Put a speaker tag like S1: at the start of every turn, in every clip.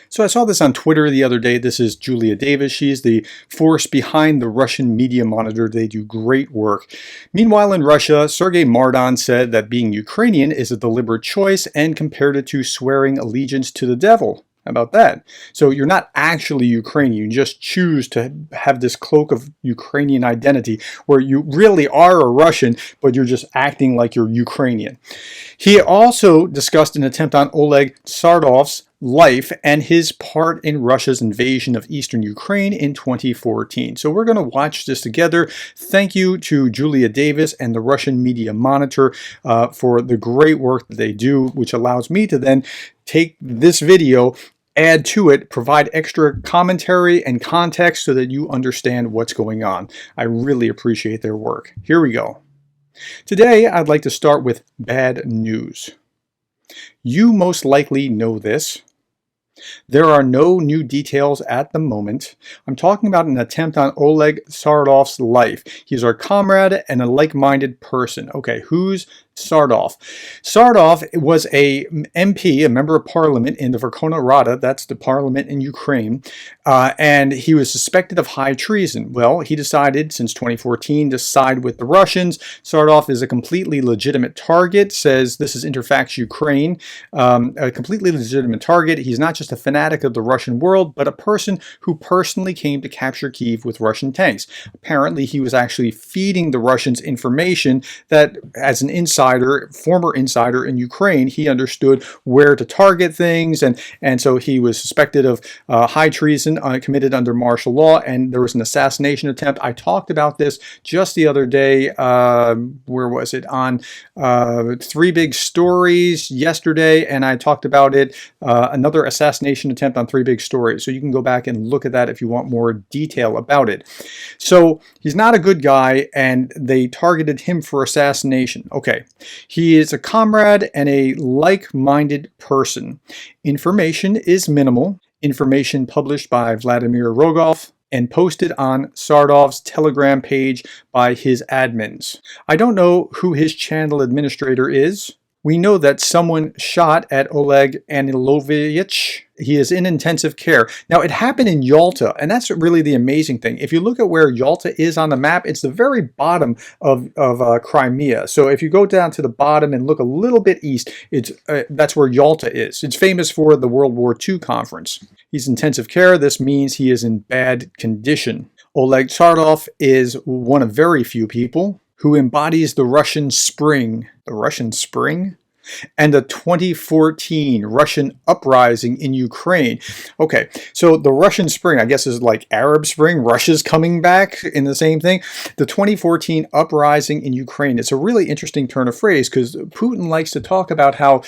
S1: So I saw this on Twitter the other day. This is Julia Davis. She's the force behind the Russian Media Monitor. They do great work. Meanwhile, in Russia, Sergei Mardan said that being Ukrainian is a deliberate choice and compared it to swearing allegiance to the devil. How about that? So you're not actually Ukrainian. You just choose to have this cloak of Ukrainian identity where you really are a Russian, but you're just acting like you're Ukrainian. He also discussed an attempt on Oleg Tsaryov's life and his part in Russia's invasion of eastern Ukraine in 2014. So we're going to watch this together. Thank you to Julia Davis and the Russian Media Monitor for the great work that they do, which allows me to then take this video, add to it, provide extra commentary and context so that you understand what's going on. I really appreciate their work. Here we go. Today, I'd like to start with bad news. You most likely know this. There are no new details at the moment. I'm talking about an attempt on Oleg Tsaryov's life. He's our comrade and a like-minded person. Okay, who's Tsaryov? Tsaryov was a MP, a member of parliament in the Verkhovna Rada, that's the parliament in Ukraine, and he was suspected of high treason. Well, he decided since 2014 to side with the Russians. Tsaryov is a completely legitimate target, says this is Interfax Ukraine, a completely legitimate target. He's not just a fanatic of the Russian world, but a person who personally came to capture Kyiv with Russian tanks. Apparently, he was actually feeding the Russians information that, as an former insider in Ukraine, he understood where to target things, and so he was suspected of high treason committed under martial law, and there was an assassination attempt. I talked about this just the other day. Where was it? On Three Big Stories yesterday, and I talked about it, another assassination attempt on Three Big Stories. So you can go back and look at that if you want more detail about it. So he's not a good guy, and they targeted him for assassination. Okay. He is a comrade and a like-minded person. Information is minimal. Information published by Vladimir Rogov and posted on Tsaryov's Telegram page by his admins. I don't know who his channel administrator is. We know that someone shot at Oleg Anilovich. He is in intensive care. Now, it happened in Yalta, and that's really the amazing thing. If you look at where Yalta is on the map, it's the very bottom of Crimea. So if you go down to the bottom and look a little bit east, that's where Yalta is. It's famous for the World War II conference. He's in intensive care. This means he is in bad condition. Oleg Tsaryov is one of very few people who embodies the Russian Spring. The Russian Spring? And the 2014 Russian uprising in Ukraine. Okay, so the Russian Spring, I guess, is like Arab Spring. Russia's coming back in the same thing. The 2014 uprising in Ukraine. It's a really interesting turn of phrase because Putin likes to talk about how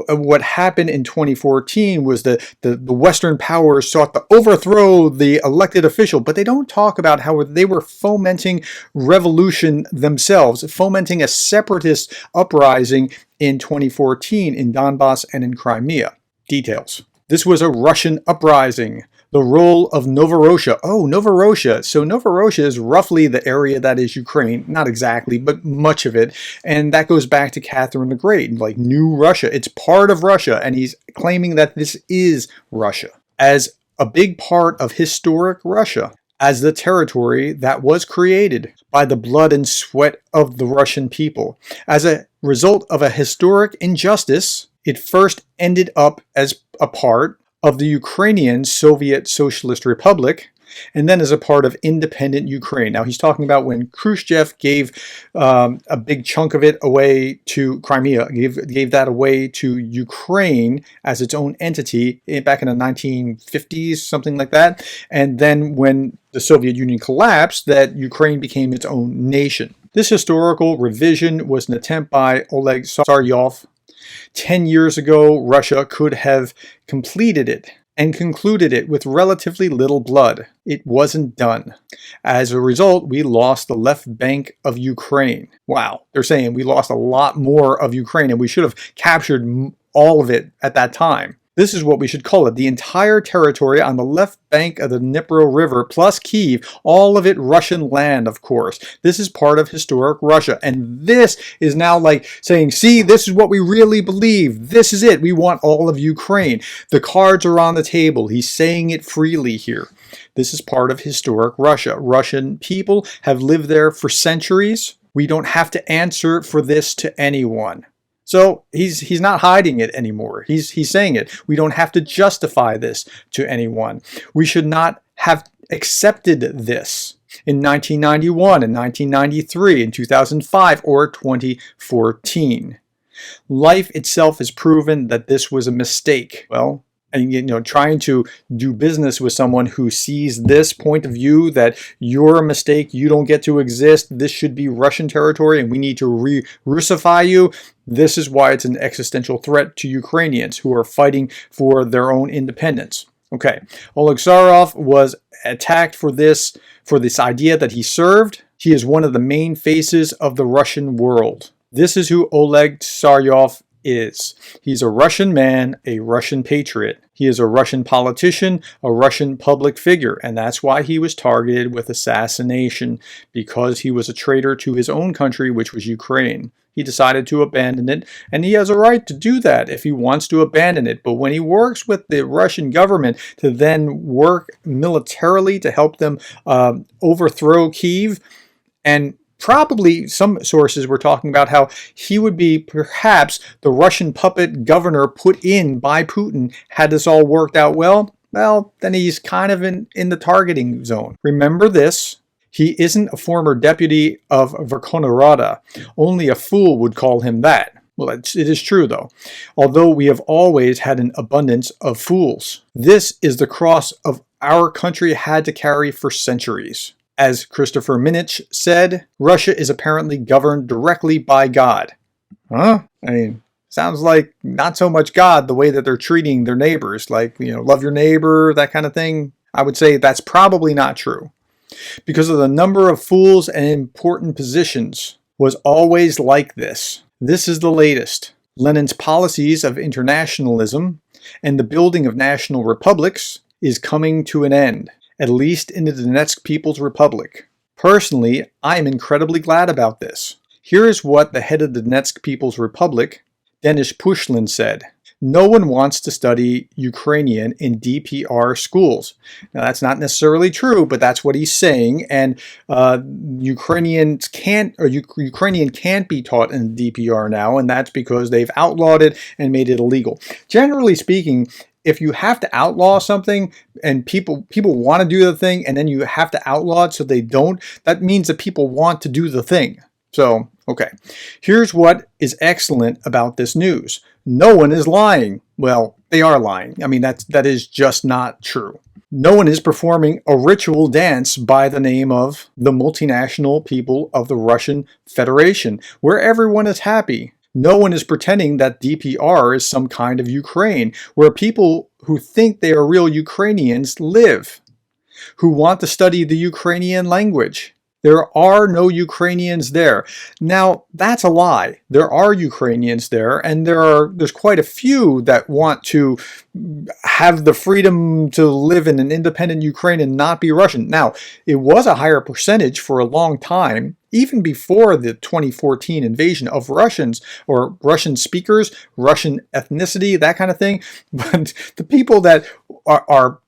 S1: what happened in 2014 was the Western powers sought to overthrow the elected official, but they don't talk about how they were fomenting revolution themselves, fomenting a separatist uprising in 2014 in Donbass and in Crimea. Details. This was a Russian uprising. The role of Novorossiya. Oh, Novorossiya. So Novorossiya is roughly the area that is Ukraine. Not exactly, but much of it. And that goes back to Catherine the Great, like New Russia. It's part of Russia, and he's claiming that this is Russia as a big part of historic Russia, as the territory that was created by the blood and sweat of the Russian people. As a result of a historic injustice, it first ended up as a part of the Ukrainian Soviet Socialist Republic, and then as a part of independent Ukraine. Now he's talking about when Khrushchev gave a big chunk of it away to Crimea, gave that away to Ukraine as its own entity back in the 1950s, something like that. And then when the Soviet Union collapsed, that Ukraine became its own nation. This historical revision was an attempt by Oleg Tsaryov. 10 years ago, Russia could have completed it and concluded it with relatively little blood. It wasn't done. As a result, we lost the left bank of Ukraine. Wow, they're saying we lost a lot more of Ukraine, and we should have captured all of it at that time. This is what we should call it. The entire territory on the left bank of the Dnipro River plus Kyiv, all of it Russian land, of course. This is part of historic Russia. And this is now like saying, see, this is what we really believe. This is it. We want all of Ukraine. The cards are on the table. He's saying it freely here. This is part of historic Russia. Russian people have lived there for centuries. We don't have to answer for this to anyone. So he's not hiding it anymore. He's saying it. We don't have to justify this to anyone. We should not have accepted this in 1991, in 1993, in 2005, or 2014. Life itself has proven that this was a mistake. Well, and trying to do business with someone who sees this point of view, that you're a mistake, you don't get to exist, this should be Russian territory and we need to Russify you. This is why it's an existential threat to Ukrainians who are fighting for their own independence. Okay, Oleg Tsaryov was attacked for this idea that he served. He is one of the main faces of the Russian world. This is who Oleg Tsaryov is. He's a Russian man, a Russian patriot. He is a Russian politician, a Russian public figure, and that's why he was targeted with assassination, because he was a traitor to his own country, which was Ukraine. He decided to abandon it, and he has a right to do that if he wants to abandon it. But when he works with the Russian government to then work militarily to help them overthrow Kyiv, and probably some sources were talking about how he would be perhaps the Russian puppet governor put in by Putin had this all worked out well, then he's kind of in the targeting zone. Remember this. He isn't a former deputy of Verkhovna Rada. Only a fool would call him that. Well, it is true, though. Although we have always had an abundance of fools. This is the cross of our country had to carry for centuries. As Christopher Minich said, Russia is apparently governed directly by God. Huh? I mean, sounds like not so much God, the way that they're treating their neighbors, like, love your neighbor, that kind of thing. I would say that's probably not true. Because of the number of fools and important positions was always like this. This is the latest. Lenin's policies of internationalism and the building of national republics is coming to an end, at least in the Donetsk People's Republic. Personally, I am incredibly glad about this. Here is what the head of the Donetsk People's Republic, Denis Pushlin, said. No one wants to study Ukrainian in DPR schools. Now, that's not necessarily true, but that's what he's saying. And Ukrainian can't be taught in DPR now, and that's because they've outlawed it and made it illegal. Generally speaking, if you have to outlaw something and people want to do the thing and then you have to outlaw it so they don't, that means that people want to do the thing. So, okay. Here's what is excellent about this news. No one is lying. Well, they are lying. I mean, that is just not true. No one is performing a ritual dance by the name of the multinational people of the Russian Federation, where everyone is happy. No one is pretending that DPR is some kind of Ukraine, where people who think they are real Ukrainians live, who want to study the Ukrainian language. There are no Ukrainians there. Now, that's a lie. There are Ukrainians there, and there's quite a few that want to have the freedom to live in an independent Ukraine and not be Russian. Now, it was a higher percentage for a long time, even before the 2014 invasion of Russians or Russian speakers, Russian ethnicity, that kind of thing. But the people that are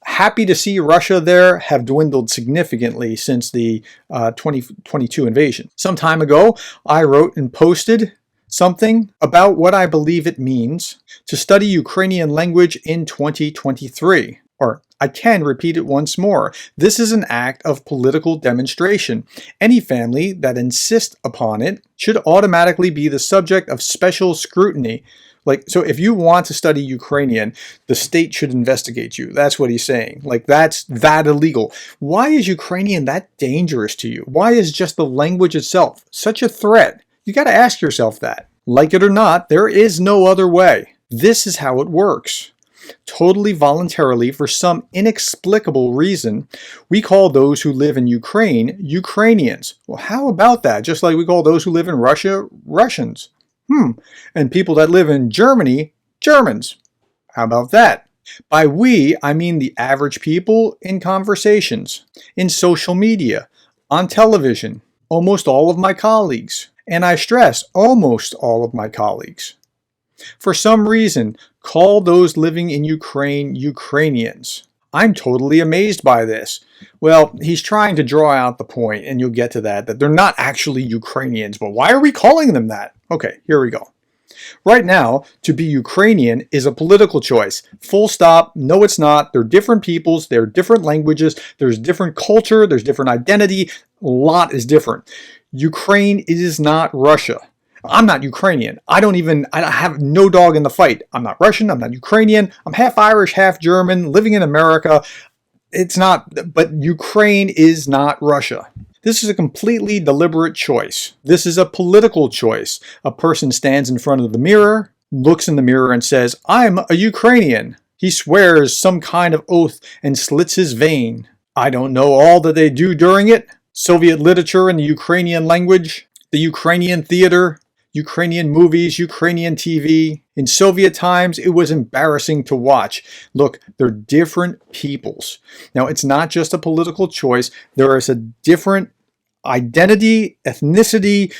S1: happy to see Russia there have dwindled significantly since the 2022 invasion. Some time ago, I wrote and posted something about what I believe it means to study Ukrainian language in 2023. Or I can repeat it once more. This is an act of political demonstration. Any family that insists upon it should automatically be the subject of special scrutiny. So if you want to study Ukrainian, the state should investigate you. That's what he's saying. That's that illegal. Why is Ukrainian that dangerous to you? Why is just the language itself such a threat? You got to ask yourself that. Like it or not, there is no other way. This is how it works. Totally voluntarily, for some inexplicable reason, we call those who live in Ukraine Ukrainians. Well, how about that? Just like we call those who live in Russia Russians. And people that live in Germany, Germans. How about that? By we, I mean the average people in conversations, in social media, on television, almost all of my colleagues. And I stress, almost all of my colleagues. For some reason, call those living in Ukraine Ukrainians. I'm totally amazed by this. Well, he's trying to draw out the point, and you'll get to that they're not actually Ukrainians, but why are we calling them that? Okay, here we go. Right now, to be Ukrainian is a political choice. Full stop. No, it's not. They're different peoples. They're different languages. There's different culture. There's different identity. A lot is different. Ukraine is not Russia. I'm not Ukrainian. I have no dog in the fight. I'm not Russian. I'm not Ukrainian. I'm half Irish, half German, living in America. But Ukraine is not Russia. This is a completely deliberate choice. This is a political choice. A person stands in front of the mirror, looks in the mirror and says, I'm a Ukrainian. He swears some kind of oath and slits his vein. I don't know all that they do during it. Soviet literature in the Ukrainian language, the Ukrainian theater, Ukrainian movies, Ukrainian TV. In Soviet times, it was embarrassing to watch. Look, they're different peoples. Now, it's not just a political choice. There is a different identity, ethnicity,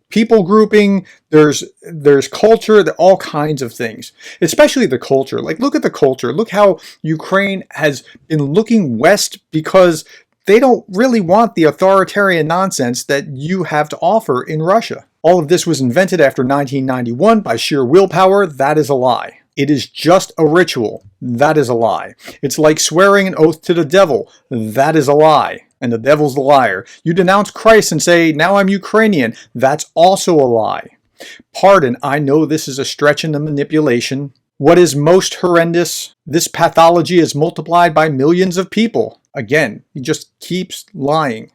S1: people grouping. There's culture, all kinds of things, especially the culture. Like, look at the culture. Look how Ukraine has been looking west because they don't really want the authoritarian nonsense that you have to offer in Russia. All of this was invented after 1991 by sheer willpower. That is a lie. It is just a ritual. That is a lie. It's like swearing an oath to the devil. That is a lie. And the devil's the liar. You denounce Christ and say, now I'm Ukrainian. That's also a lie. Pardon, I know this is a stretch in the manipulation. What is most horrendous? This pathology is multiplied by millions of people. Again, he just keeps lying.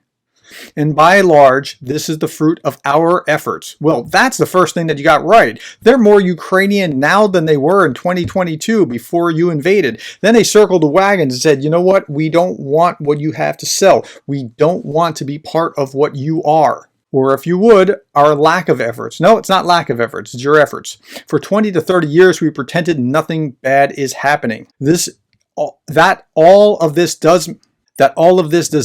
S1: And by and large, this is the fruit of our efforts. Well, that's the first thing that you got right. They're more Ukrainian now than they were in 2022 before you invaded. Then they circled the wagons and said, you know what? We don't want what you have to sell. We don't want to be part of what you are. Or if you would, our lack of efforts. No, it's not lack of efforts. It's your efforts. For 20 to 30 years, we pretended nothing bad is happening. That all of this does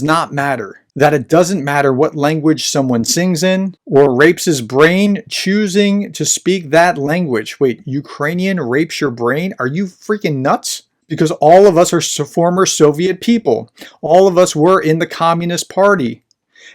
S1: not matter. That it doesn't matter what language someone sings in or rapes his brain choosing to speak that language. Wait, Ukrainian rapes your brain? Are you freaking nuts? Because all of us are former Soviet people. All of us were in the Communist Party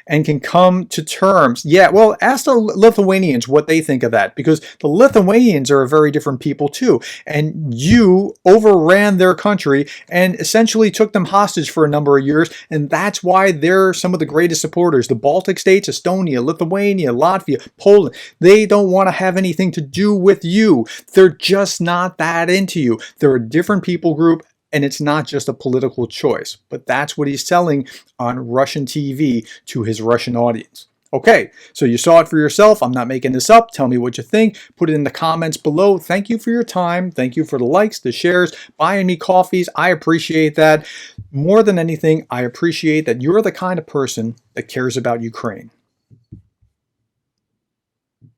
S1: and can come to terms. Yeah, well, ask the Lithuanians what they think of that, because the Lithuanians are a very different people too. And you overran their country and essentially took them hostage for a number of years, and that's why they're some of the greatest supporters. The Baltic states, Estonia, Lithuania, Latvia, Poland, they don't want to have anything to do with you. They're just not that into you. They're a different people group. And it's not just a political choice, but that's what he's selling on Russian TV to his Russian audience. Okay, so you saw it for yourself. I'm not making this up. Tell me what you think. Put it in the comments below. Thank you for your time. Thank you for the likes, the shares, buying me coffees. I appreciate that. More than anything, I appreciate that you're the kind of person that cares about Ukraine.